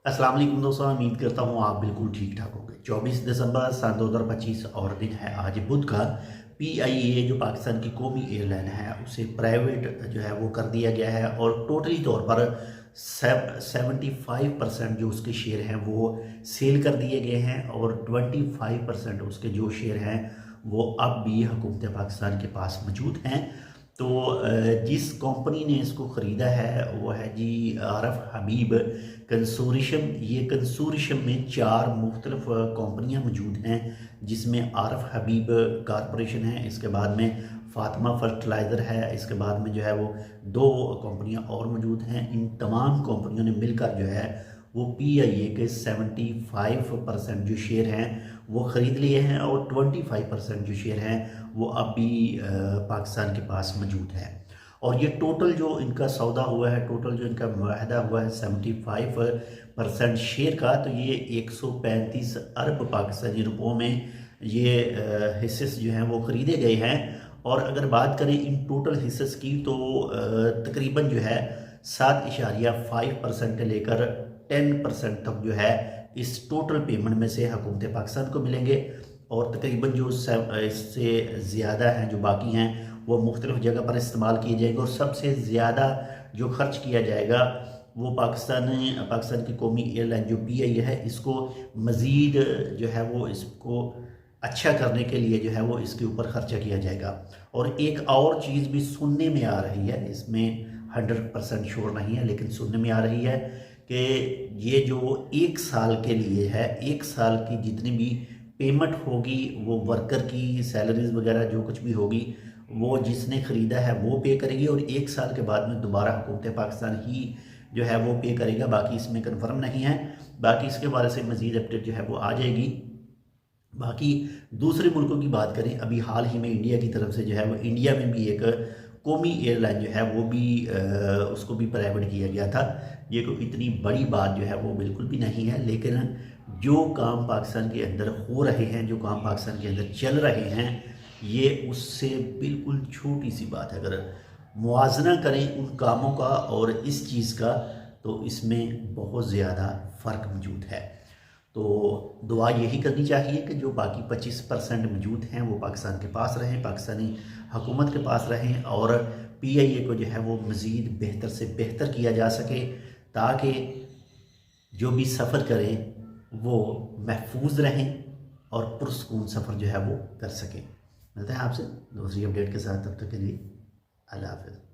अस्सलाम वालेकुम दोस्तों, उम्मीद करता हूँ आप बिल्कुल ठीक ठाक होंगे। 24 दिसंबर सन 2025 और दिन है आज बुध का। PIA जो पाकिस्तान की कौमी एयरलाइन है उसे प्राइवेट जो है वो कर दिया गया है और टोटली तौर पर 75% जो उसके शेयर हैं वो सेल कर दिए गए हैं और 25% उसके जो शेयर हैं वो अब भी हुकूमत पाकिस्तान के पास मौजूद हैं। तो जिस कंपनी ने इसको ख़रीदा है वो है जी आरफ हबीब कंसोरिशम। ये कंसोरिशम में 4 मुख्तलिफ कंपनियां मौजूद हैं, जिसमें आरफ हबीब कारपोरेशन है, इसके बाद में फातिमा फर्टिलाइज़र है, इसके बाद में जो है वो 2 कंपनियां और मौजूद हैं। इन तमाम कंपनियों ने मिलकर जो है वो PIA के 75% जो शेयर हैं वो ख़रीद लिए हैं और 25% जो शेयर हैं वो अभी पाकिस्तान के पास मौजूद है। और ये टोटल जो इनका सौदा हुआ है, टोटल जो इनका मुआहदा हुआ है 75% शेयर का, तो ये 135 अरब पाकिस्तानी रुपयों में ये हिस्से जो हैं वो ख़रीदे गए हैं। और अगर बात करें इन टोटल हिस्से की तो तकरीबन जो है 7.5% लेकर 10% तक जो है इस टोटल पेमेंट में से हुकूमत पाकिस्तान को मिलेंगे। और तकरीबन जो इससे ज़्यादा हैं जो बाकी हैं वो मुख्तलिफ़ जगह पर इस्तेमाल किए जाएंगे। और सबसे ज़्यादा जो खर्च किया जाएगा वो पाकिस्तान की कौमी एयरलाइन जो PIA है इसको मज़ीद जो है वो इसको अच्छा करने के लिए जो है वो इसके ऊपर ख़र्चा किया जाएगा। और एक और चीज़ भी सुनने में आ रही है, इसमें 100% श्योर नहीं है लेकिन सुनने में आ रही है कि ये जो 1 साल के लिए है, 1 साल की जितनी भी पेमेंट होगी वो वर्कर की सैलरीज वगैरह जो कुछ भी होगी वो जिसने ख़रीदा है वो पे करेगी और 1 साल के बाद में दोबारा हुकूमत पाकिस्तान ही जो है वो पे करेगा। बाकी इसमें कन्फर्म नहीं है, बाकी इसके बारे से मज़ीद अपडेट जो है वो आ जाएगी। बाकी दूसरे मुल्कों की बात करें, अभी हाल ही में इंडिया की तरफ से जो है वो इंडिया में भी एक कौमी एयरलाइन जो है वो भी उसको भी प्राइवेट किया गया था। ये कोई इतनी बड़ी बात जो है वो बिल्कुल भी नहीं है, लेकिन जो काम पाकिस्तान के अंदर हो रहे हैं, जो काम पाकिस्तान के अंदर चल रहे हैं, ये उससे बिल्कुल छोटी सी बात है। अगर मुआवजना करें उन कामों का और इस चीज़ का तो इसमें बहुत ज़्यादा फ़र्क मौजूद है। तो दुआ यही करनी चाहिए कि जो बाकी 25% मौजूद हैं वो पाकिस्तान के पास रहें, पाकिस्तानी हुकूमत के पास रहें और PIA को जो है वो मज़ीद बेहतर से बेहतर किया जा सके ताकि जो भी सफ़र करें वो महफूज रहें और पुरसकून सफ़र जो है वो कर सकें। मिलते हैं आपसे दूसरी अपडेट के साथ, तब तक के लिए अल्लाह हाफ़िज़।